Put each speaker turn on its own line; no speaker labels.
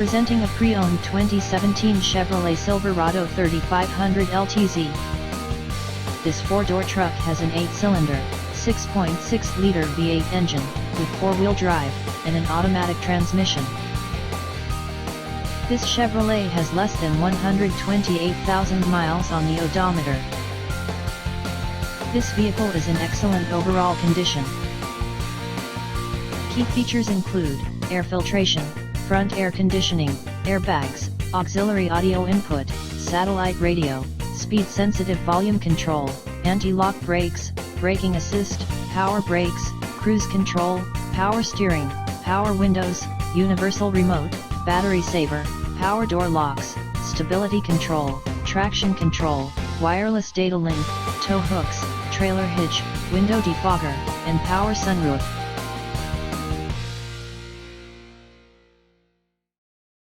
Presenting a pre-owned 2017 Chevrolet Silverado 3500 LTZ. This four-door truck has an 8-cylinder, 6.6-liter V8 engine, with four-wheel drive, and an automatic transmission. This Chevrolet has less than 128,000 miles on the odometer. This vehicle is in excellent overall condition. Key features include air filtration, front air conditioning, airbags, auxiliary audio input, satellite radio, speed-sensitive volume control, anti-lock brakes, braking assist, power brakes, cruise control, power steering, power windows, universal remote, battery saver, power door locks, stability control, traction control, wireless data link, tow hooks, trailer hitch, window defogger, and power sunroof.